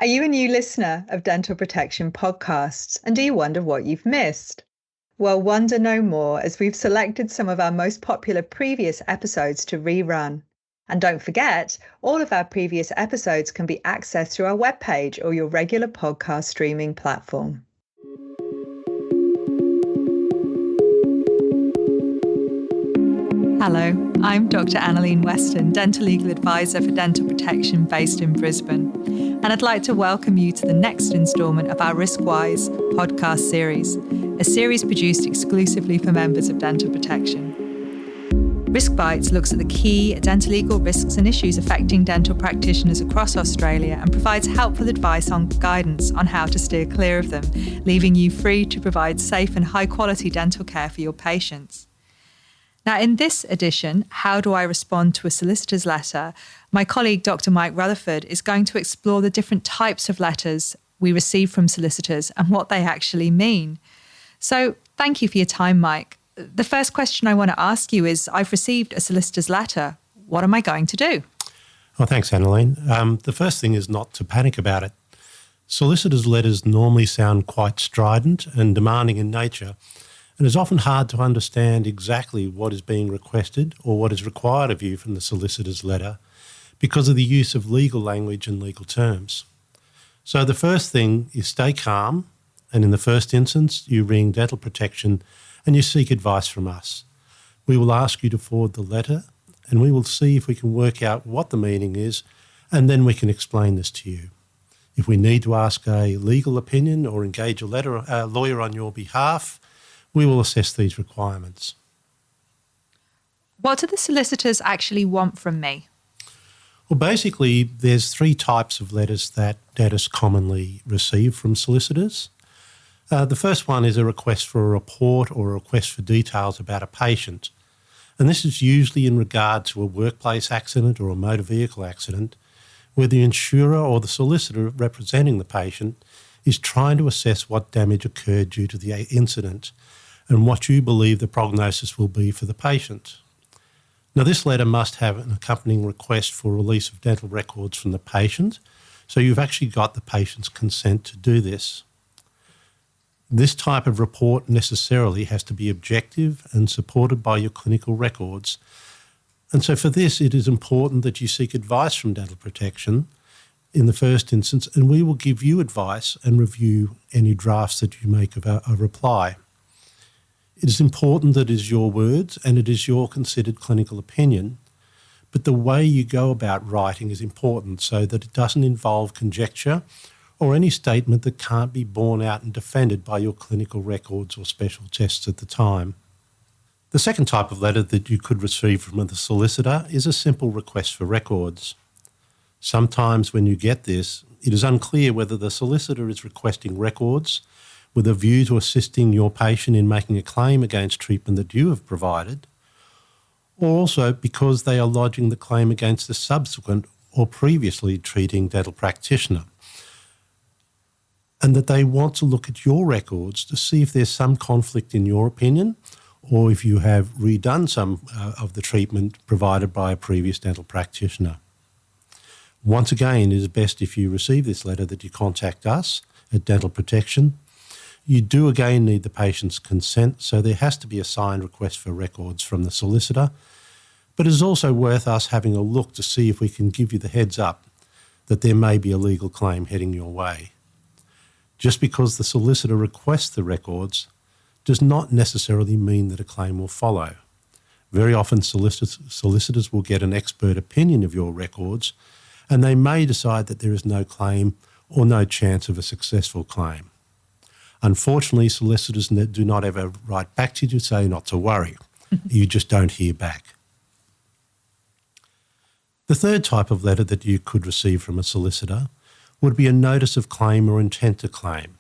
Are you a new listener of Dental Protection podcasts, and do you wonder what you've missed? Well, wonder no more, as we've selected some of our most popular previous episodes to rerun. And don't forget, all of our previous episodes can be accessed through our webpage or your regular podcast streaming platform. Hello, I'm Dr. Annalene Weston, Dentolegal Advisor for Dental Protection based in Brisbane. And I'd like to welcome you to the next instalment of our RiskBites podcast series, a series produced exclusively for members of Dental Protection. RiskBites looks at the key dental legal risks and issues affecting dental practitioners across Australia and provides helpful advice on guidance on how to steer clear of them, leaving you free to provide safe and high-quality dental care for your patients. Now, in this edition, How Do I Respond to a Solicitor's Letter?, my colleague Dr. Mike Rutherford is going to explore the different types of letters we receive from solicitors and what they actually mean. So thank you for your time, Mike. The first question I want to ask you is, I've received a solicitor's letter. What am I going to do? Well, thanks, Annalene. The first thing is not to panic about it. Solicitors' letters normally sound quite strident and demanding in nature, and it's often hard to understand exactly what is being requested or what is required of you from the solicitor's letter because of the use of legal language and legal terms. So the first thing is stay calm, and in the first instance, you ring Dental Protection and you seek advice from us. We will ask you to forward the letter, and we will see if we can work out what the meaning is, and then we can explain this to you. If we need to ask a legal opinion or engage a lawyer on your behalf, we will assess these requirements. What do the solicitors actually want from me? Well, basically, there's three types of letters that dentists commonly receive from solicitors. The first one is a request for a report or a request for details about a patient. And this is usually in regard to a workplace accident or a motor vehicle accident where the insurer or the solicitor representing the patient is trying to assess what damage occurred due to the incident and what you believe the prognosis will be for the patient. Now, this letter must have an accompanying request for release of dental records from the patient, so you've actually got the patient's consent to do this. This type of report necessarily has to be objective and supported by your clinical records. And so for this, it is important that you seek advice from Dental Protection in the first instance, and we will give you advice and review any drafts that you make of a reply. It is important that it is your words and it is your considered clinical opinion, but the way you go about writing is important so that it doesn't involve conjecture or any statement that can't be borne out and defended by your clinical records or special tests at the time. The second type of letter that you could receive from the solicitor is a simple request for records. Sometimes when you get this, it is unclear whether the solicitor is requesting records with a view to assisting your patient in making a claim against treatment that you have provided, or also because they are lodging the claim against the subsequent or previously treating dental practitioner, and that they want to look at your records to see if there's some conflict in your opinion or if you have redone some of the treatment provided by a previous dental practitioner. Once again, it is best if you receive this letter that you contact us at Dental Protection. You do again need the patient's consent, so there has to be a signed request for records from the solicitor, but it is also worth us having a look to see if we can give you the heads up that there may be a legal claim heading your way. Just because the solicitor requests the records does not necessarily mean that a claim will follow. Very often solicitors will get an expert opinion of your records and they may decide that there is no claim or no chance of a successful claim. Unfortunately, solicitors do not ever write back to you to say not to worry. You just don't hear back. The third type of letter that you could receive from a solicitor would be a notice of claim or intent to claim,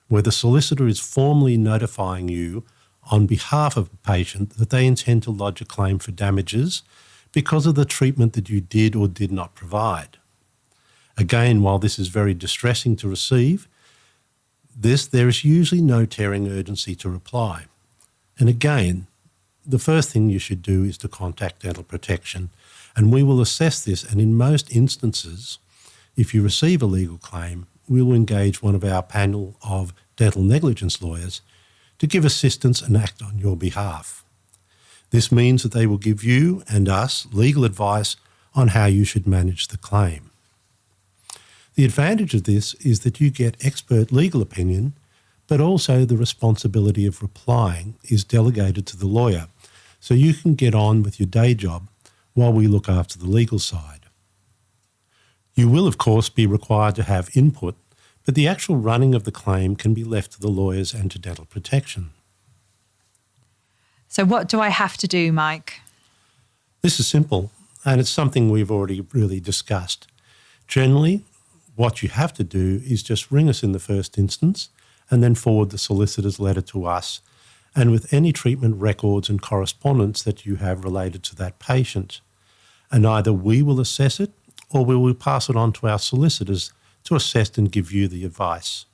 where the solicitor is formally notifying you on behalf of a patient that they intend to lodge a claim for damages because of the treatment that you did or did not provide. Again, while this is very distressing to receive, there is usually no tearing urgency to reply. And again, the first thing you should do is to contact Dental Protection, and we will assess this, and in most instances, if you receive a legal claim, we will engage one of our panel of dental negligence lawyers to give assistance and act on your behalf. This means that they will give you and us legal advice on how you should manage the claim. The advantage of this is that you get expert legal opinion, but also the responsibility of replying is delegated to the lawyer, so you can get on with your day job while we look after the legal side. You will, of course, be required to have input, but the actual running of the claim can be left to the lawyers and to dental protection. So what do I have to do, Mike? This is simple, and it's something we've already really discussed. Generally, what you have to do is just ring us in the first instance and then forward the solicitor's letter to us, and with any treatment records and correspondence that you have related to that patient. And either we will assess it or we will pass it on to our solicitors to assess and give you the advice.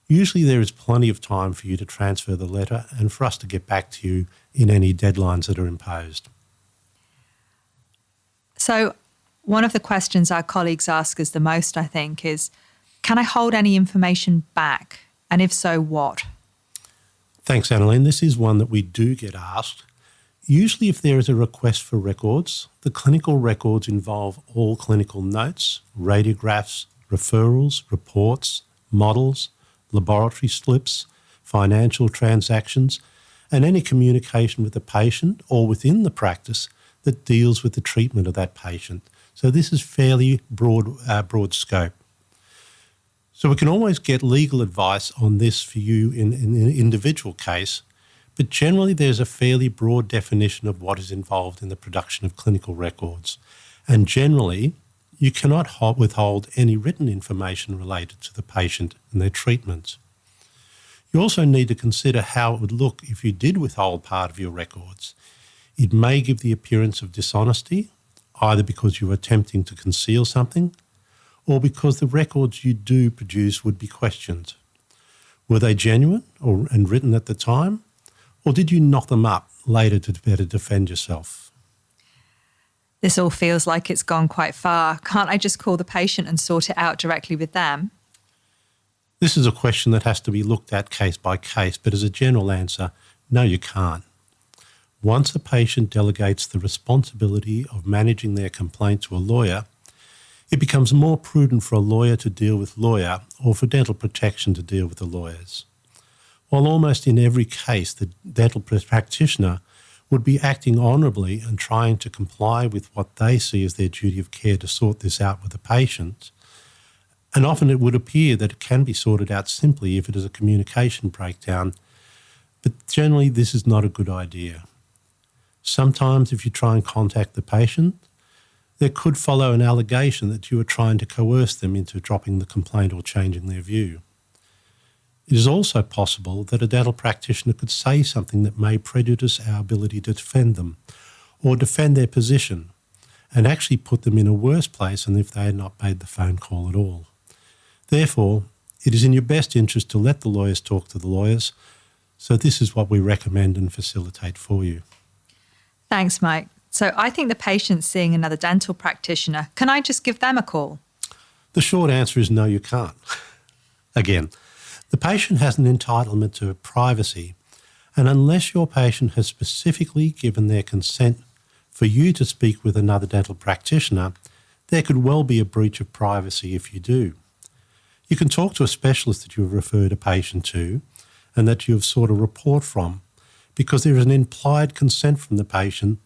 Usually there is plenty of time for you to transfer the letter and for us to get back to you in any deadlines that are imposed. So one of the questions our colleagues ask us the most, I think, is, can I hold any information back? And if so, what? Thanks, Annalene. This is one that we do get asked. Usually if there is a request for records, the clinical records involve all clinical notes, radiographs, referrals, reports, models, laboratory slips, financial transactions, and any communication with the patient or within the practice that deals with the treatment of that patient. So this is fairly broad scope. So we can always get legal advice on this for you in an individual case, but generally there's a fairly broad definition of what is involved in the production of clinical records. And generally, you cannot withhold any written information related to the patient and their treatment. You also need to consider how it would look if you did withhold part of your records. It may give the appearance of dishonesty, either because you are attempting to conceal something or because the records you do produce would be questioned. Were they genuine and written at the time, or did you knock them up later to better defend yourself? This all feels like it's gone quite far. Can't I just call the patient and sort it out directly with them? This is a question that has to be looked at case by case, but as a general answer, no, you can't. Once a patient delegates the responsibility of managing their complaint to a lawyer, it becomes more prudent for a lawyer to deal with lawyer or for dental protection to deal with the lawyers. While almost in every case the dental practitioner would be acting honourably and trying to comply with what they see as their duty of care to sort this out with the patient, and often it would appear that it can be sorted out simply if it is a communication breakdown, but generally this is not a good idea. Sometimes if you try and contact the patient, there could follow an allegation that you are trying to coerce them into dropping the complaint or changing their view. It is also possible that a dental practitioner could say something that may prejudice our ability to defend them or defend their position and actually put them in a worse place than if they had not made the phone call at all. Therefore, it is in your best interest to let the lawyers talk to the lawyers, so this is what we recommend and facilitate for you. Thanks, Mike. So I think the patient's seeing another dental practitioner. Can I just give them a call? The short answer is no, you can't. Again, the patient has an entitlement to privacy, and unless your patient has specifically given their consent for you to speak with another dental practitioner, there could well be a breach of privacy if you do. You can talk to a specialist that you have referred a patient to and that you have sought a report from, because there is an implied consent from the patient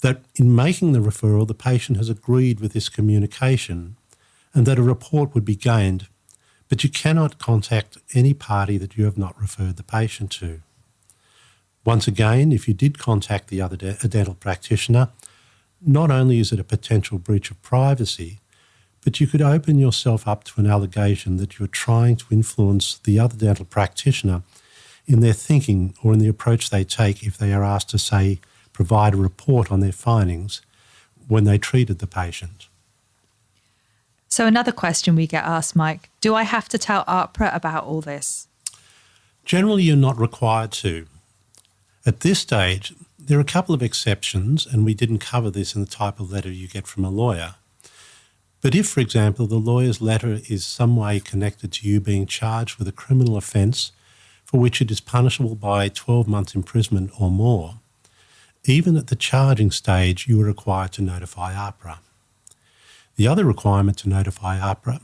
that in making the referral, the patient has agreed with this communication and that a report would be gained, but you cannot contact any party that you have not referred the patient to. Once again, if you did contact the other dental practitioner, not only is it a potential breach of privacy, but you could open yourself up to an allegation that you're trying to influence the other dental practitioner in their thinking or in the approach they take if they are asked to, say, provide a report on their findings when they treated the patient. So another question we get asked, Mike, do I have to tell AHPRA about all this? Generally, you're not required to. At this stage, there are a couple of exceptions, and we didn't cover this in the type of letter you get from a lawyer. But if, for example, the lawyer's letter is some way connected to you being charged with a criminal offence for which it is punishable by 12 months imprisonment or more, even at the charging stage you are required to notify APRA. The other requirement to notify APRA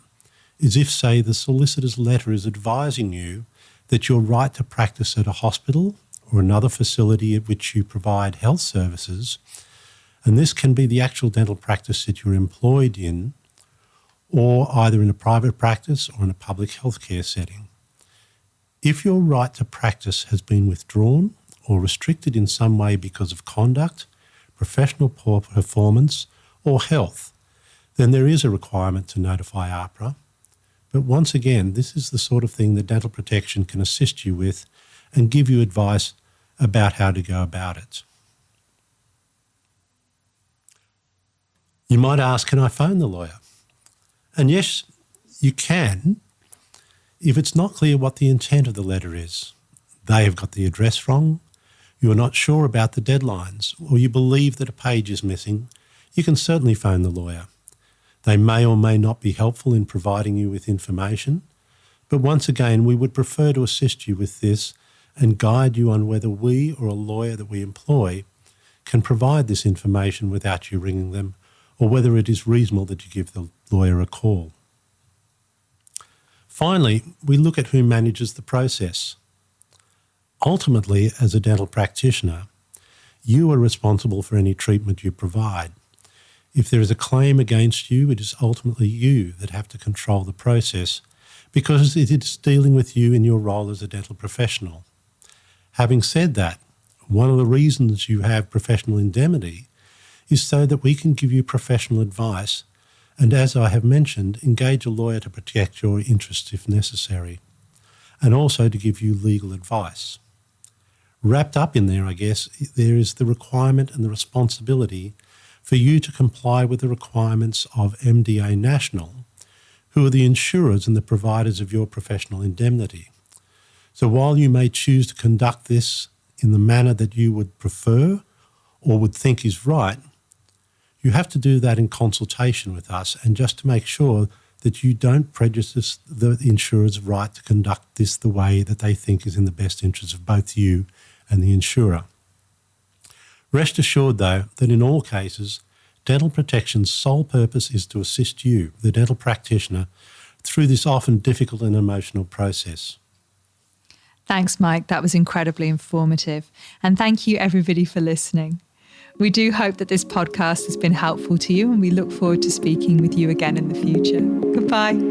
is if, say, the solicitor's letter is advising you that your right to practice at a hospital or another facility at which you provide health services, and this can be the actual dental practice that you're employed in, or either in a private practice or in a public healthcare setting. If your right to practice has been withdrawn or restricted in some way because of conduct, professional poor performance, or health, then there is a requirement to notify APRA. But once again, this is the sort of thing that dental protection can assist you with and give you advice about how to go about it. You might ask, can I phone the lawyer? And yes, you can, if it's not clear what the intent of the letter is. They have got the address wrong, you are not sure about the deadlines, or you believe that a page is missing, you can certainly phone the lawyer. They may or may not be helpful in providing you with information, but once again, we would prefer to assist you with this and guide you on whether we or a lawyer that we employ can provide this information without you ringing them, or whether it is reasonable that you give the lawyer a call. Finally, we look at who manages the process. Ultimately, as a dental practitioner, you are responsible for any treatment you provide. If there is a claim against you, it is ultimately you that have to control the process because it is dealing with you in your role as a dental professional. Having said that, one of the reasons you have professional indemnity is so that we can give you professional advice and, as I have mentioned, engage a lawyer to protect your interests if necessary, and also to give you legal advice. Wrapped up in there, I guess, there is the requirement and the responsibility for you to comply with the requirements of MDA National, who are the insurers and the providers of your professional indemnity. So while you may choose to conduct this in the manner that you would prefer or would think is right, you have to do that in consultation with us and just to make sure that you don't prejudice the insurer's right to conduct this the way that they think is in the best interest of both you and the insurer. Rest assured, though, that in all cases, dental protection's sole purpose is to assist you, the dental practitioner, through this often difficult and emotional process. Thanks, Mike. That was incredibly informative. And thank you, everybody, for listening. We do hope that this podcast has been helpful to you, and we look forward to speaking with you again in the future. Goodbye.